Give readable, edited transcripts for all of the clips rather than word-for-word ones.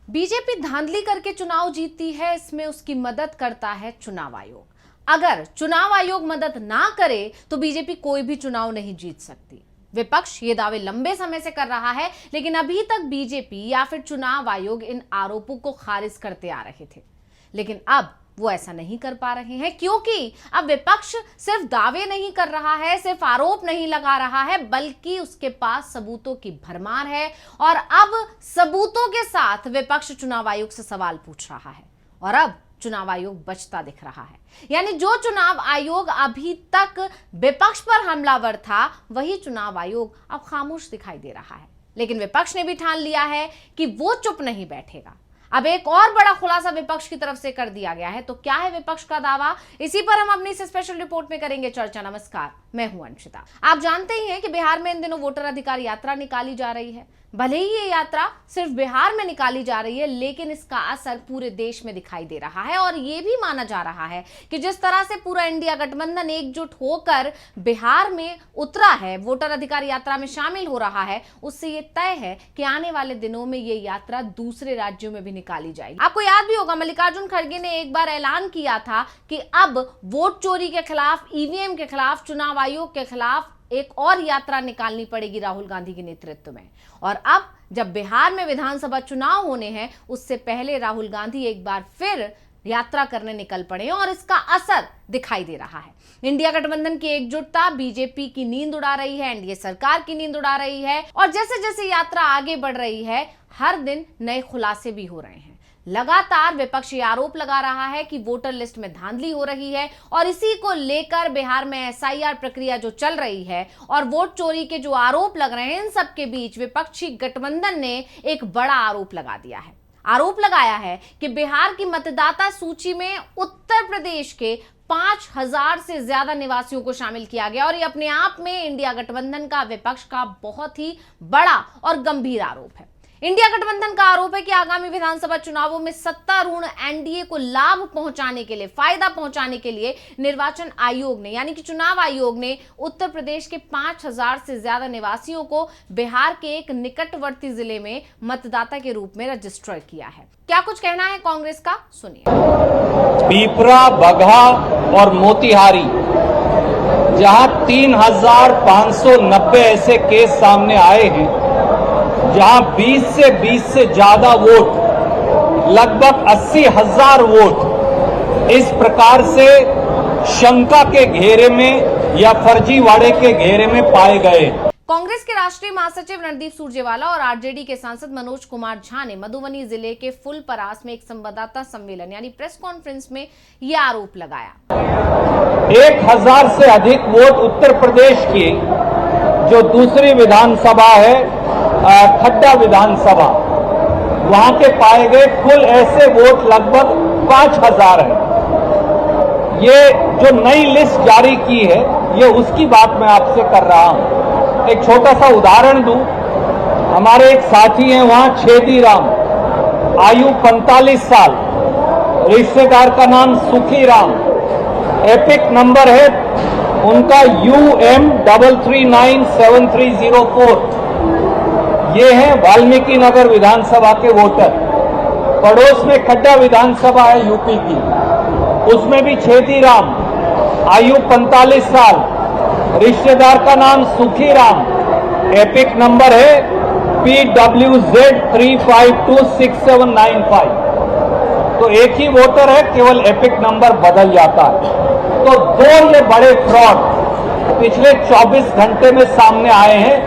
BJP धांधली करके चुनाव जीतती है, इसमें उसकी मदद करता है चुनाव आयोग। अगर चुनाव आयोग मदद ना करे तो बीजेपी कोई भी चुनाव नहीं जीत सकती। विपक्ष ये दावे लंबे समय से कर रहा है, लेकिन अभी तक बीजेपी या फिर चुनाव आयोग इन आरोपों को खारिज करते आ रहे थे। लेकिन अब वो ऐसा नहीं कर पा रहे हैं, क्योंकि अब विपक्ष सिर्फ दावे नहीं कर रहा है, सिर्फ आरोप नहीं लगा रहा है, बल्कि उसके पास सबूतों की भरमार है। और अब सबूतों के साथ विपक्ष चुनाव आयोग से सवाल पूछ रहा है और अब चुनाव आयोग बचता दिख रहा है। यानी जो चुनाव आयोग अभी तक विपक्ष पर हमलावर था, वही चुनाव आयोग अब खामोश दिखाई दे रहा है। लेकिन विपक्ष ने भी ठान लिया है कि वो चुप नहीं बैठेगा। अब एक और बड़ा खुलासा विपक्ष की तरफ से कर दिया गया है। तो क्या है विपक्ष का दावा, इसी पर हम अपनी इस स्पेशल रिपोर्ट में करेंगे चर्चा। नमस्कार, मैं हूं अंशिता। आप जानते ही हैं कि बिहार में इन दिनों वोटर अधिकार यात्रा निकाली जा रही है। भले ही ये यात्रा सिर्फ बिहार में निकाली जा रही है, लेकिन इसका असर पूरे देश में दिखाई दे रहा है। और ये भी माना जा रहा है कि जिस तरह से पूरा इंडिया गठबंधन एकजुट होकर बिहार में उतरा है, वोटर अधिकार यात्रा में शामिल हो रहा है, उससे ये तय है कि आने वाले दिनों में ये यात्रा दूसरे राज्यों में भी निकाली जाएगी। आपको याद भी होगा, मल्लिकार्जुन खड़गे ने एक बार ऐलान किया था कि अब वोट चोरी के खिलाफ, ईवीएम के खिलाफ, चुनाव आयोग के खिलाफ एक और यात्रा निकालनी पड़ेगी राहुल गांधी के नेतृत्व में। और अब जब बिहार में विधानसभा चुनाव होने हैं, उससे पहले राहुल गांधी एक बार फिर यात्रा करने निकल पड़े और इसका असर दिखाई दे रहा है। इंडिया गठबंधन की एकजुटता बीजेपी की नींद उड़ा रही है, एनडीए सरकार की नींद उड़ा रही है। और जैसे जैसे यात्रा आगे बढ़ रही है, हर दिन नए खुलासे भी हो रहे हैं। लगातार विपक्ष ये आरोप लगा रहा है कि वोटर लिस्ट में धांधली हो रही है और इसी को लेकर बिहार में एसआईआर प्रक्रिया जो चल रही है और वोट चोरी के जो आरोप लग रहे हैं, इन सब के बीच विपक्षी गठबंधन ने एक बड़ा आरोप लगा दिया है। आरोप लगाया है कि बिहार की मतदाता सूची में उत्तर प्रदेश के 5000 से ज्यादा निवासियों को शामिल किया गया। और ये अपने आप में इंडिया गठबंधन का, विपक्ष का बहुत ही बड़ा और गंभीर आरोप है। इंडिया गठबंधन का आरोप है कि आगामी विधानसभा चुनावों में सत्तारूढ़ एनडीए को लाभ पहुंचाने के लिए, फायदा पहुंचाने के लिए निर्वाचन आयोग ने, यानी कि चुनाव आयोग ने उत्तर प्रदेश के 5000 से ज्यादा निवासियों को बिहार के एक निकटवर्ती जिले में मतदाता के रूप में रजिस्टर किया है। क्या कुछ कहना है कांग्रेस का, सुनिए। पिपरा, बगहा और मोतिहारी, जहां 3590 ऐसे केस सामने आए हैं, जहां 20 से ज्यादा वोट, लगभग 80,000 वोट इस प्रकार से शंका के घेरे में या फर्जीवाड़े के घेरे में पाए गए। कांग्रेस के राष्ट्रीय महासचिव रणदीप सुरजेवाला और आरजेडी के सांसद मनोज कुमार झा ने मधुबनी जिले के फुलपरास में एक संवाददाता सम्मेलन यानी प्रेस कॉन्फ्रेंस में यह आरोप लगाया। 1000 से अधिक वोट उत्तर प्रदेश की जो दूसरी विधानसभा है, खड्डा विधानसभा, वहां के पाए गए कुल ऐसे वोट लगभग 5000 है। ये जो नई लिस्ट जारी की है, ये उसकी बात मैं आपसे कर रहा हूं। एक छोटा सा उदाहरण दूं, हमारे एक साथी हैं वहां, छेदीराम, आयु 45 साल, रिश्तेदार का नाम सुखीराम, एपिक नंबर है उनका UM 3397304। ये हैं वाल्मीकि नगर विधानसभा के वोटर। पड़ोस में खड्डा विधानसभा है यूपी की, उसमें भी छेदीराम, आयु 45 साल, रिश्तेदार का नाम सुखीराम, एपिक नंबर है PWZ 3526795। तो एक ही वोटर है, केवल एपिक नंबर बदल जाता है। तो दो ये बड़े फ्रॉड पिछले 24 घंटे में सामने आए हैं,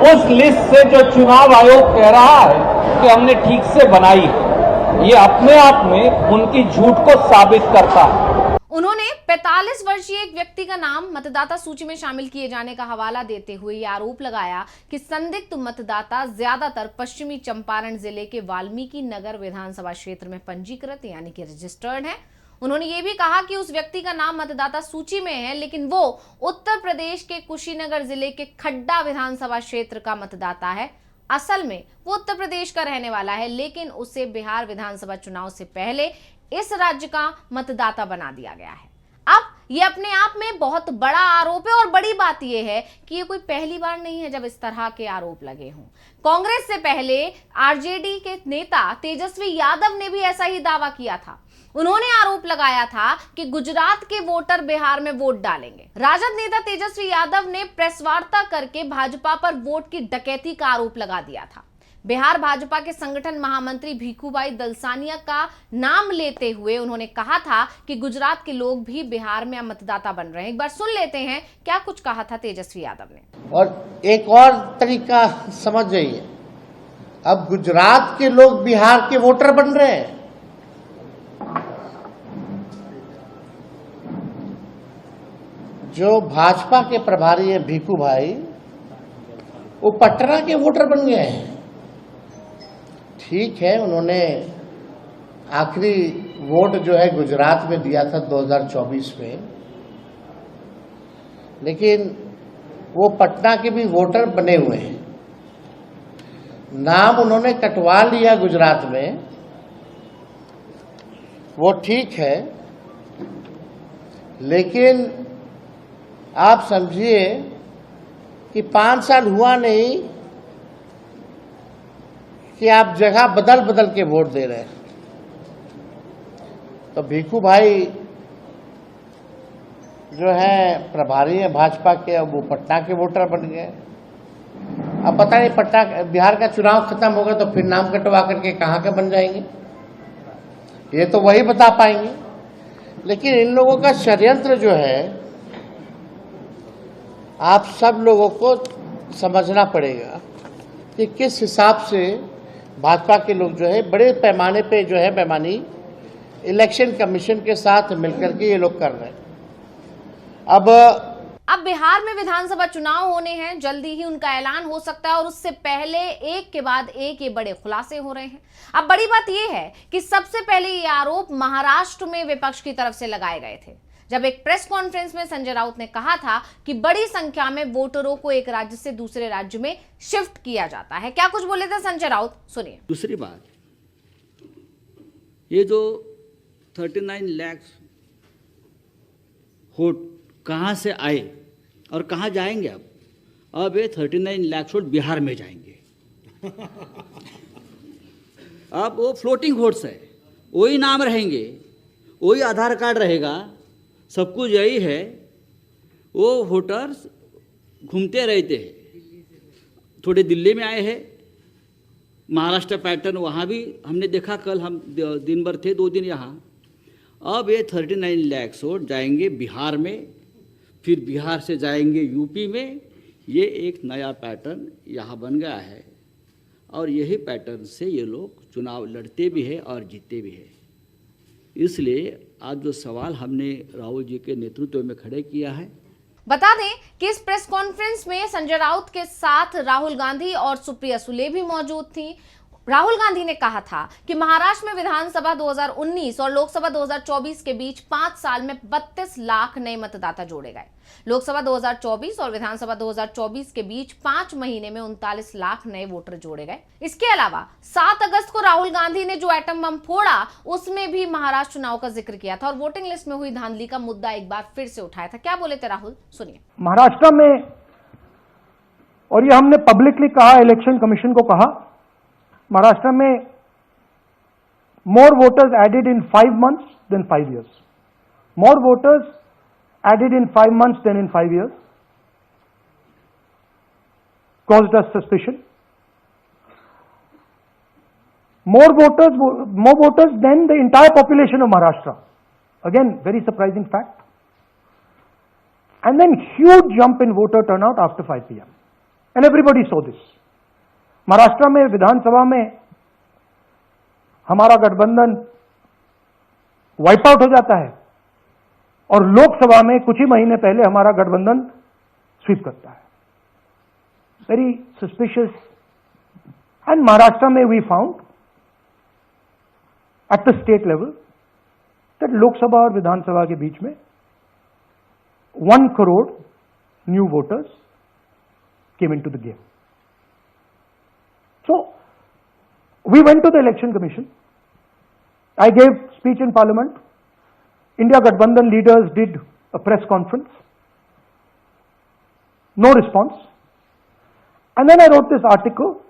उस लिस्ट से जो चुनाव आयोग कह रहा है कि हमने ठीक से बनाई है। ये अपने आप में उनकी झूठ को साबित करता है। उन्होंने 45 वर्षीय एक व्यक्ति का नाम मतदाता सूची में शामिल किए जाने का हवाला देते हुए यह आरोप लगाया कि संदिग्ध मतदाता ज्यादातर पश्चिमी चंपारण जिले के वाल्मीकि नगर विधानसभा क्षेत्र में पंजीकृत यानी कि रजिस्टर्ड है। उन्होंने ये भी कहा कि उस व्यक्ति का नाम मतदाता सूची में है, लेकिन वो उत्तर प्रदेश के कुशीनगर जिले के खड्डा विधानसभा क्षेत्र का मतदाता है। असल में वो उत्तर प्रदेश का रहने वाला है, लेकिन उसे बिहार विधानसभा चुनाव से पहले इस राज्य का मतदाता बना दिया गया है। अब ये अपने आप में बहुत बड़ा आरोप है और बड़ी बात यह है कि ये कोई पहली बार नहीं है जब इस तरह के आरोप लगे हों। कांग्रेस से पहले आरजेडी के नेता तेजस्वी यादव ने भी ऐसा ही दावा किया था। उन्होंने आरोप लगाया था कि गुजरात के वोटर बिहार में वोट डालेंगे। राजद नेता तेजस्वी यादव ने प्रेस वार्ता करके भाजपा पर वोट की डकैती का आरोप लगा दिया था। बिहार भाजपा के संगठन महामंत्री भीखूभाई दलसानिया का नाम लेते हुए उन्होंने कहा था कि गुजरात के लोग भी बिहार में मतदाता बन रहे हैं। एक बार सुन लेते हैं क्या कुछ कहा था तेजस्वी यादव ने। और एक और तरीका समझ जाइए, अब गुजरात के लोग बिहार के वोटर बन रहे हैं। जो भाजपा के प्रभारी हैं भीखू भाई, वो पटना के वोटर बन गए हैं। ठीक है, उन्होंने आखिरी वोट जो है गुजरात में दिया था 2024 में, लेकिन वो पटना के भी वोटर बने हुए हैं। नाम उन्होंने कटवा लिया गुजरात में, वो ठीक है, लेकिन आप समझिए कि 5 साल हुआ नहीं कि आप जगह बदल बदल के वोट दे रहे हैं। तो भीखू भाई जो है प्रभारी हैं भाजपा के, अब वो पटना के वोटर बन गए। अब पता नहीं पटना बिहार का चुनाव खत्म होगा तो फिर नाम कटवा करके कहाँ के बन जाएंगे, ये तो वही बता पाएंगे। लेकिन इन लोगों का षड्यंत्र जो है आप सब लोगों को समझना पड़ेगा कि किस हिसाब से भाजपा के लोग जो है बड़े पैमाने पे जो है बेईमानी इलेक्शन कमीशन के साथ मिलकर के ये लोग कर रहे हैं। अब बिहार में विधानसभा चुनाव होने हैं, जल्दी ही उनका ऐलान हो सकता है और उससे पहले एक के बाद एक ये बड़े खुलासे हो रहे हैं। अब बड़ी बात यह है कि सबसे पहले ये आरोप महाराष्ट्र में विपक्ष की तरफ से लगाए गए थे, जब एक प्रेस कॉन्फ्रेंस में संजय राउत ने कहा था कि बड़ी संख्या में वोटरों को एक राज्य से दूसरे राज्य में शिफ्ट किया जाता है। क्या कुछ बोले थे संजय राउत, सुनिए। दूसरी बात, ये जो 39 लाख वोट कहाँ से आए और कहाँ जाएंगे? अब ये 39 लाख वोट बिहार में जाएंगे। अब वो फ्लोटिंग वोट्स है, वही नाम रहेंगे, वही आधार कार्ड रहेगा, सब कुछ यही है। वो वोटर्स घूमते रहते हैं, थोड़े दिल्ली में आए हैं, महाराष्ट्र पैटर्न वहाँ भी हमने देखा, कल हम दिन भर थे 2 दिन यहाँ। अब ये 39 लाख वोट जाएंगे बिहार में, फिर बिहार से जाएंगे यूपी में। ये एक नया पैटर्न यहाँ बन गया है और यही पैटर्न से ये लोग चुनाव लड़ते भी हैं और जीतते भी हैं। इसलिए आज जो सवाल हमने राहुल जी के नेतृत्व में खड़े किया है। बता दें कि इस प्रेस कॉन्फ्रेंस में संजय राउत के साथ राहुल गांधी और सुप्रिया सुले भी मौजूद थी। राहुल गांधी ने कहा था कि महाराष्ट्र में विधानसभा 2019 और लोकसभा 2024 के बीच 5 साल में 32 लाख नए मतदाता जोड़े गए। लोकसभा 2024 और विधानसभा 2024 के बीच 5 महीने में 39 लाख नए वोटर जोड़े गए। इसके अलावा 7 अगस्त को राहुल गांधी ने जो एटम बम फोड़ा उसमें भी महाराष्ट्र चुनाव का जिक्र किया था और वोटिंग लिस्ट में हुई धांधली का मुद्दा एक बार फिर से उठाया था। क्या बोले थे राहुल, सुनिए। महाराष्ट्र में, और ये हमने पब्लिकली कहा, इलेक्शन कमीशन को कहा, महाराष्ट्र में more voters added in 5 months than 5 years. More voters added in 5 months than in 5 years. Caused us suspicion. More voters than the entire population of Maharashtra. Again, very surprising fact. And then huge jump in voter turnout after 5 p.m. And everybody saw this. Maharashtra में विधानसभा में हमारा गठबंधन wipe out हो जाता है और लोकसभा में कुछ ही महीने पहले हमारा गठबंधन स्वीप करता है। Very suspicious. एंड महाराष्ट्र में we found at the state level that Lok Sabha और विधानसभा के बीच में 1 crore new voters came into the game. So, we went to the election commission. I gave speech in parliament. India Gathbandhan leaders did a press conference, no response. And then I wrote this article,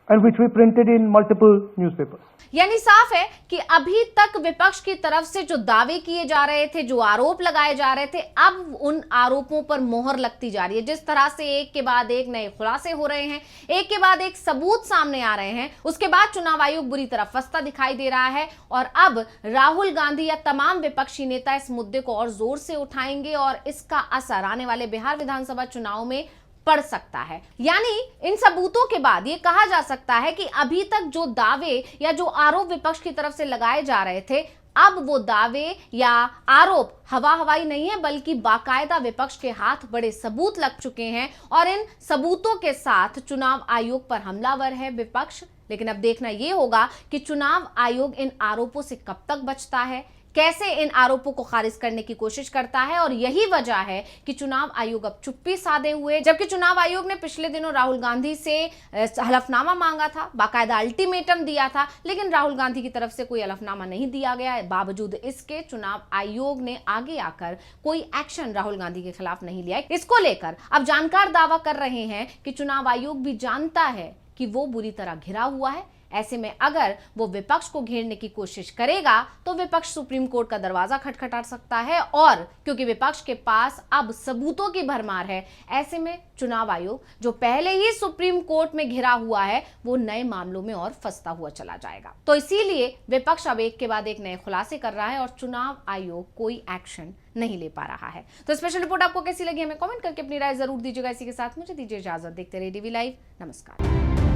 and which we printed in multiple newspapers. यानी साफ है कि अभी तक विपक्ष की तरफ से जो दावे किए जा रहे थे, जो आरोप लगाए जा रहे थे, अब उन आरोपों पर मोहर लगती जा रही है। जिस तरह से एक के बाद एक नए खुलासे हो रहे हैं, एक के बाद एक सबूत सामने आ रहे हैं, उसके बाद चुनाव आयोग बुरी तरह फंसता दिखाई दे रहा है और अब राहुल गांधी या तमाम विपक्षी नेता इस मुद्दे को और जोर से उठाएंगे और इसका असर आने वाले बिहार विधानसभा चुनाव में पड़ सकता है। यानी इन सबूतों के बाद ये कहा जा सकता है कि अभी तक जो दावे या जो आरोप विपक्ष की तरफ से लगाए जा रहे थे, अब वो दावे या आरोप हवा हवाई नहीं है, बल्कि बाकायदा विपक्ष के हाथ बड़े सबूत लग चुके हैं और इन सबूतों के साथ चुनाव आयोग पर हमलावर है विपक्ष। लेकिन अब देखना यह होगा कि चुनाव आयोग इन आरोपों से कब तक बचता है, कैसे इन आरोपों को खारिज करने की कोशिश करता है। और यही वजह है कि चुनाव आयोग अब चुप्पी साधे हुए, जबकि चुनाव आयोग ने पिछले दिनों राहुल गांधी से हलफनामा मांगा था, बाकायदा अल्टीमेटम दिया था, लेकिन राहुल गांधी की तरफ से कोई हलफनामा नहीं दिया गया। बावजूद इसके चुनाव आयोग ने आगे आकर कोई एक्शन राहुल गांधी के खिलाफ नहीं लिया। इसको लेकर अब जानकार दावा कर रहे हैं कि चुनाव आयोग भी जानता है कि वो बुरी तरह घिरा हुआ है। ऐसे में अगर वो विपक्ष को घेरने की कोशिश करेगा तो विपक्ष सुप्रीम कोर्ट का दरवाजा खटखटा सकता है, और क्योंकि विपक्ष के पास अब सबूतों की भरमार है, ऐसे में चुनाव आयोग जो पहले ही सुप्रीम कोर्ट में घिरा हुआ है वो नए मामलों में और फंसता हुआ चला जाएगा। तो इसीलिए विपक्ष अब एक के बाद एक नए खुलासे कर रहा है और चुनाव आयोग कोई एक्शन नहीं ले पा रहा है। तो स्पेशल रिपोर्ट आपको कैसी लगी हमें कमेंट करके अपनी राय जरूर दीजिएगा। इसी के साथ मुझे दीजिए इजाजत। देखते रहिए DV लाइव। नमस्कार।